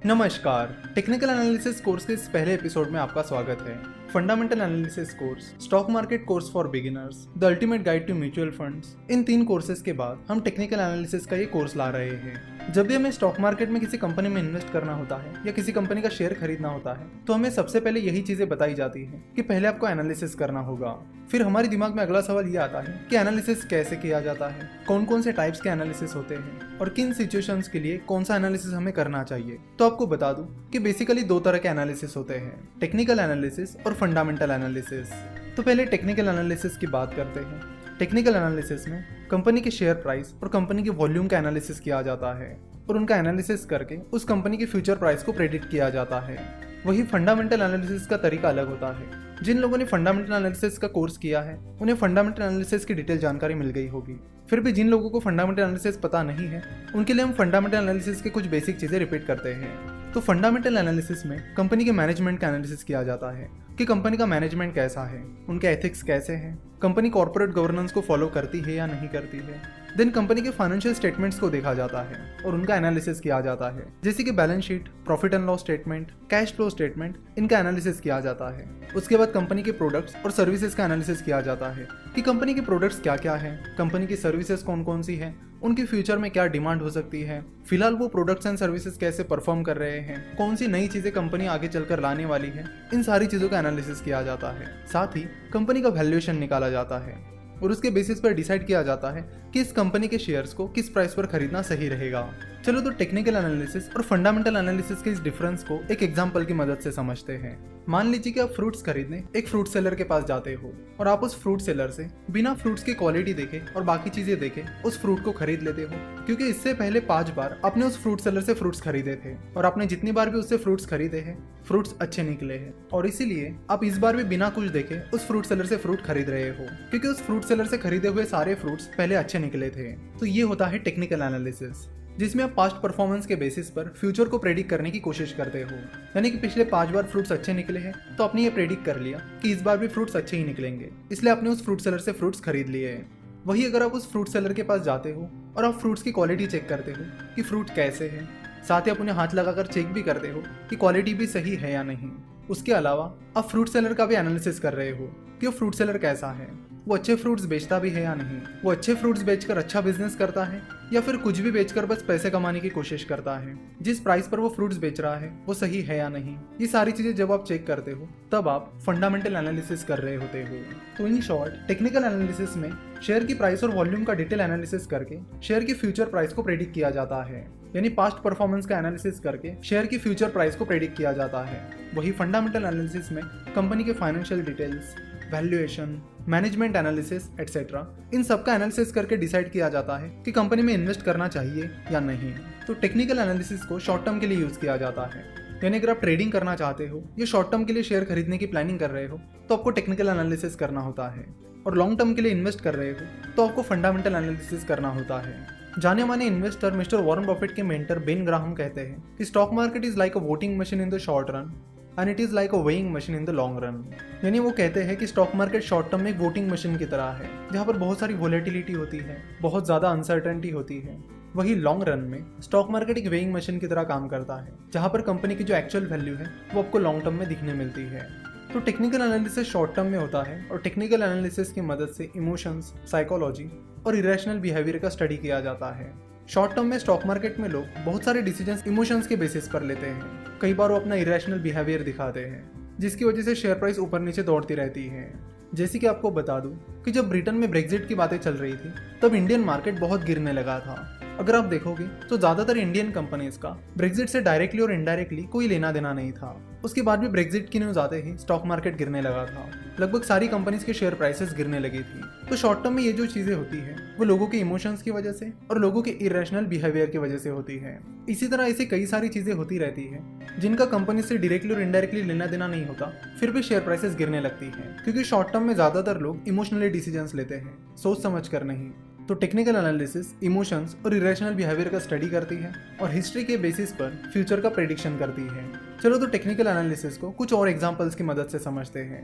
नमस्कार, technical analysis course के इस पहले एपिसोड में आपका स्वागत है। Fundamental analysis course, stock market course for beginners, the ultimate guide to mutual funds, इन 3 कोर्सेज के बाद हम टेक्निकल एनालिसिस का ये कोर्स ला रहे हैं। जब भी हमें स्टॉक मार्केट में किसी कंपनी में इन्वेस्ट करना होता है या किसी कंपनी का शेयर खरीदना होता है तो हमें सबसे पहले यही चीजें बताई जाती है कि पहले आपको एनालिसिस करना होगा। फिर हमारे दिमाग में अगला सवाल ये आता है कि एनालिसिस कैसे किया जाता है, कौन कौन से टाइप्स के एनालिसिस होते हैं और किन सिचुएशंस के लिए कौन सा एनालिसिस हमें करना चाहिए। तो आपको बता दूं कि बेसिकली 2 तरह के एनालिसिस होते हैं, टेक्निकल एनालिसिस और फंडामेंटल एनालिसिस। तो पहले टेक्निकल एनालिसिस की बात करते हैं। टेक्निकल एनालिसिस में कंपनी के शेयर प्राइस और कंपनी के वॉल्यूम का एनालिसिस किया जाता है और उनका एनालिसिस करके उस कंपनी की फ्यूचर प्राइस को प्रेडिक्ट किया जाता है। वही फंडामेंटल एनालिसिस का तरीका अलग होता है। जिन लोगों ने फंडामेंटल एनालिसिस का कोर्स किया है उन्हें फंडामेंटल एनालिसिस की डिटेल जानकारी मिल गई होगी। फिर भी जिन लोगों को फंडामेंटल एनालिसिस पता नहीं है उनके लिए हम फंडामेंटल एनालिसिस के कुछ बेसिक चीजें रिपीट करते हैं। तो फंडामेंटल एनालिसिस में कंपनी के मैनेजमेंट का एनालिसिस किया जाता है कि कंपनी का मैनेजमेंट कैसा है, उनके एथिक्स कैसे हैं, कंपनी कॉर्पोरेट गवर्नेंस को फॉलो करती है या नहीं करती है। देन कंपनी के फाइनेंशियल स्टेटमेंट्स को देखा जाता है और उनका एनालिसिस किया जाता है, जैसे कि balance sheet, profit and loss statement, cash flow statement, इनका एनालिसिस किया जाता है। उसके बाद कंपनी के प्रोडक्ट्स और सर्विसेज का एनालिसिस किया जाता है कि कंपनी के प्रोडक्ट्स क्या क्या है, कंपनी की सर्विसेज कौन कौन सी है, उनकी फ्यूचर में क्या डिमांड हो सकती है, फिलहाल वो प्रोडक्ट्स एंड सर्विसेज कैसे परफॉर्म कर रहे हैं, कौन सी नई चीजें कंपनी आगे चलकर लाने वाली है। इन सारी चीजों का एनालिसिस किया जाता है। साथ ही कंपनी का वैल्यूएशन निकाला जाता है और उसके बेसिस पर डिसाइड किया जाता है कि इस कंपनी के शेयर्स को किस प्राइस पर खरीदना सही रहेगा। चलो तो टेक्निकल एनालिसिस और फंडामेंटल एनालिसिस के इस डिफरेंस को एक एग्जांपल की मदद से समझते हैं। मान लीजिए कि आप फ्रूट्स खरीदने एक फ्रूट सेलर के पास जाते हो और आप उस फ्रूट सेलर से बिना फ्रूट्स की क्वालिटी देखे और बाकी चीजें देखे उस फ्रूट को खरीद लेते हो, क्योंकि इससे पहले 5 बार आपने उस फ्रूट सेलर से फ्रूट्स खरीदे थे और आपने जितनी बार भी उससे फ्रूट्स खरीदे हैं फ्रूट्स अच्छे निकले हैं और इसीलिए आप इस बार भी बिना कुछ देखे उस फ्रूट सेलर से फ्रूट खरीद रहे हो, क्योंकि उस फ्रूट सेलर से खरीदे हुए सारे फ्रूट्स पहले अच्छे निकले थे। तो ये होता है टेक्निकल एनालिसिस, जिसमें आप पास्ट परफॉर्मेंस के बेसिस पर फ्यूचर को प्रेडिक्ट करने की कोशिश करते हो। यानी कि पिछले 5 बार फ्रूट्स अच्छे निकले हैं तो आपने ये प्रेडिक्ट कर लिया कि इस बार भी फ्रूट्स अच्छे ही निकलेंगे, इसलिए आपने उस फ्रूट सेलर से फ्रूट्स खरीद लिए हैं। वही अगर आप उस फ्रूट सेलर के पास जाते हो और आप फ्रूट्स की क्वालिटी चेक करते हो कि फ्रूट कैसे है, साथ ही आप उन्हें हाथ लगाकर चेक भी करते हो कि क्वालिटी भी सही है या नहीं। उसके अलावा आप फ्रूट सेलर का भी एनालिसिस कर रहे हो कि वो फ्रूट सेलर कैसा है, वो अच्छे फ्रूट्स बेचता भी है या नहीं, वो अच्छे फ्रूट्स बेचकर अच्छा बिजनेस करता है या फिर कुछ भी बेचकर बस पैसे कमाने की कोशिश करता है, जिस प्राइस पर वो फ्रूट्स बेच रहा है वो सही है या नहीं। ये सारी चीजें जब आप चेक करते हो तब आप फंडामेंटल एनालिसिस कर रहे होते हो। तो इन शॉर्ट टेक्निकल एनालिसिस में शेयर की प्राइस और वॉल्यूम का डिटेल एनालिसिस करके शेयर की फ्यूचर प्राइस को प्रेडिक्ट किया जाता है, यानी पास्ट परफॉर्मेंस का एनालिसिस करके शेयर की फ्यूचर प्राइस को प्रेडिक्ट किया जाता है। वही फंडामेंटल एनालिसिस में कंपनी के financial details, valuation, management analysis etcetera, इन सब का एनालिसिस करके डिसाइड किया जाता है कि कंपनी में इन्वेस्ट करना चाहिए या नहीं। तो टेक्निकल एनालिसिस को शॉर्ट टर्म के लिए यूज किया जाता है, यानी अगर आप ट्रेडिंग करना चाहते हो या शॉर्ट टर्म के लिए शेयर खरीदने की प्लानिंग कर रहे हो तो आपको टेक्निकल एनालिसिस करना होता है, और लॉन्ग टर्म के लिए इन्वेस्ट कर रहे हो तो आपको फंडामेंटल एनालिसिस करना होता है। जाने माने इन्वेस्टर मिस्टर वॉरेन बफेट के मेंटर बेन ग्राहम कहते हैं कि stock market is like a voting machine in the short run and it is like a weighing machine in the long run. यानी वो कहते हैं कि स्टॉक मार्केट शॉर्ट टर्म में एक वोटिंग मशीन की तरह है, जहां पर बहुत सारी वोलेटिलिटी होती है, बहुत ज्यादा अनसर्टेनिटी होती है। वही लॉन्ग रन में स्टॉक मार्केट एक वेइंग मशीन की तरह काम करता है, जहां पर कंपनी की जो एक्चुअल वैल्यू है वो आपको लॉन्ग टर्म में दिखने मिलती है। तो टेक्निकल एनालिसिस शॉर्ट टर्म में होता है और टेक्निकल एनालिसिस की मदद से इमोशंस, साइकोलॉजी और इरेशनल बिहेवियर का स्टडी किया जाता है। शॉर्ट टर्म में स्टॉक मार्केट में लोग बहुत सारे डिसीजंस इमोशंस के बेसिस पर लेते हैं। कई बार वो अपना इरेशनल बिहेवियर दिखाते हैं, जिसकी वजह से शेयर प्राइस ऊपर नीचे दौड़ती रहती है। जैसे कि आपको बता दूं कि जब ब्रिटेन में ब्रेक्जिट की बातें चल रही थी तब इंडियन मार्केट बहुत गिरने लगा था। अगर आप देखोगे तो ज्यादातर इंडियन कंपनीज का ब्रेक्जिट से डायरेक्टली और इनडायरेक्टली कोई लेना देना नहीं था। उसके बाद भी ब्रेक्जिट की न्यूज आते ही स्टॉक मार्केट गिरने लगा था, लगभग सारी कंपनीज के शेयर प्राइसेस गिरने लगी थी। तो शॉर्ट टर्म में ये जो चीजें होती है वो लोगों के इमोशंस की वजह से और लोगों के इरेशनल बिहेवियर की वजह से होती है। इसी तरह ऐसी कई सारी चीजें होती रहती है जिनका कंपनी से डायरेक्टली और इनडायरेक्टली लेना देना नहीं होता, फिर भी शेयर प्राइसेस गिरने लगती है, क्योंकि शॉर्ट टर्म में ज्यादातर लोग इमोशनली डिसीजंस लेते हैं, सोच समझ कर नहीं। तो टेक्निकल एनालिसिस इमोशंस और इरेशनल बिहेवियर का स्टडी करती है और हिस्ट्री के बेसिस पर फ्यूचर का प्रेडिक्शन करती है। चलो तो टेक्निकल एनालिसिस को कुछ और एग्जांपल्स की मदद से समझते हैं।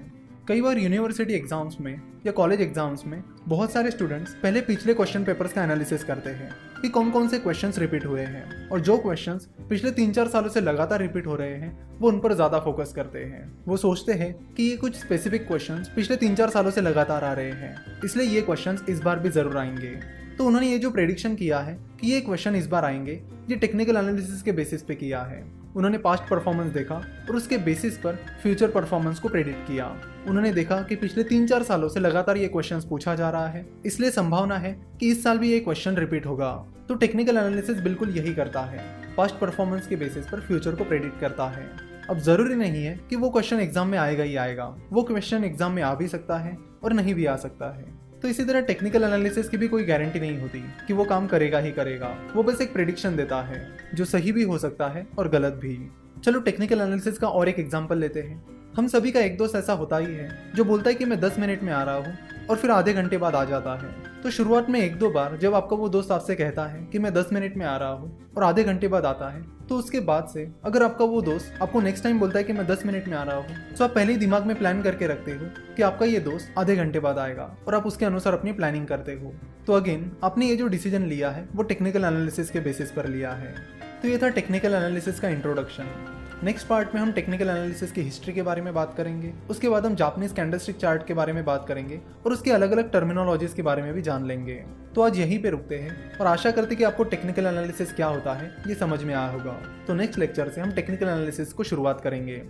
कई बार यूनिवर्सिटी एग्जाम्स में या कॉलेज एग्जाम्स में बहुत सारे स्टूडेंट्स पहले पिछले क्वेश्चन पेपर्स का एनालिसिस करते हैं कि कौन कौन से क्वेश्चंस रिपीट हुए हैं, और जो क्वेश्चंस पिछले 3-4 सालों से लगातार रिपीट हो रहे हैं वो उन पर ज़्यादा फोकस करते हैं। वो सोचते हैं कि ये कुछ स्पेसिफिक क्वेश्चंस पिछले 3-4 सालों से लगातार आ रहे हैं, इसलिए ये क्वेश्चंस इस बार भी ज़रूर आएंगे। तो उन्होंने ये जो प्रेडिक्शन किया है कि ये क्वेश्चन इस बार आएंगे, ये टेक्निकल एनालिसिस के बेसिस पे किया है। उन्होंने पास्ट परफॉर्मेंस देखा और उसके बेसिस पर फ्यूचर परफॉर्मेंस को प्रेडिक्ट किया। उन्होंने देखा कि पिछले 3-4 सालों से लगातार ये क्वेश्चंस पूछा जा रहा है, इसलिए संभावना है कि इस साल भी ये क्वेश्चन रिपीट होगा। तो टेक्निकल एनालिसिस बिल्कुल यही करता है, पास्ट परफॉर्मेंस के बेसिस पर फ्यूचर को प्रेडिक्ट करता है। अब जरूरी नहीं है कि वो क्वेश्चन एग्जाम में आएगा ही आएगा, वो क्वेश्चन एग्जाम में आ भी सकता है और नहीं भी आ सकता है। तो इसी तरह टेक्निकल एनालिसिस की भी कोई गारंटी नहीं होती कि वो काम करेगा ही करेगा, वो बस एक प्रेडिक्शन देता है जो सही भी हो सकता है और गलत भी। चलो टेक्निकल एनालिसिस का और एक एग्जांपल लेते हैं। हम सभी का एक दोस्त ऐसा होता ही है जो बोलता है कि मैं 10 मिनट में आ रहा हूँ और फिर आधे घंटे बाद आ जाता है। तो शुरुआत में 1-2 बार जब आपका वो दोस्त आपसे कहता है कि मैं 10 मिनट में आ रहा हूँ और आधे घंटे बाद आता है, तो उसके बाद से अगर आपका वो दोस्त आपको नेक्स्ट टाइम बोलता है कि मैं 10 मिनट में आ रहा हूँ, तो आप पहले ही दिमाग में प्लान करके रखते हो कि आपका ये दोस्त आधे घंटे बाद आएगा और आप उसके अनुसार अपनी प्लानिंग करते हो। तो अगेन आपने ये जो डिसीजन लिया है वो टेक्निकल एनालिसिस के बेसिस पर लिया है। तो ये था टेक्निकल एनालिसिस का इंट्रोडक्शन। नेक्स्ट पार्ट में हम टेक्निकल एनालिसिस की हिस्ट्री के बारे में बात करेंगे, उसके बाद हम जापानीज कैंडलस्टिक चार्ट के बारे में बात करेंगे और उसके अलग अलग टर्मिनोलॉजीज के बारे में भी जान लेंगे। तो आज यहीं पे रुकते हैं और आशा करते कि आपको टेक्निकल एनालिसिस क्या होता है ये समझ में आया होगा। तो नेक्स्ट लेक्चर से हम टेक्निकल एनालिसिस को शुरुआत करेंगे।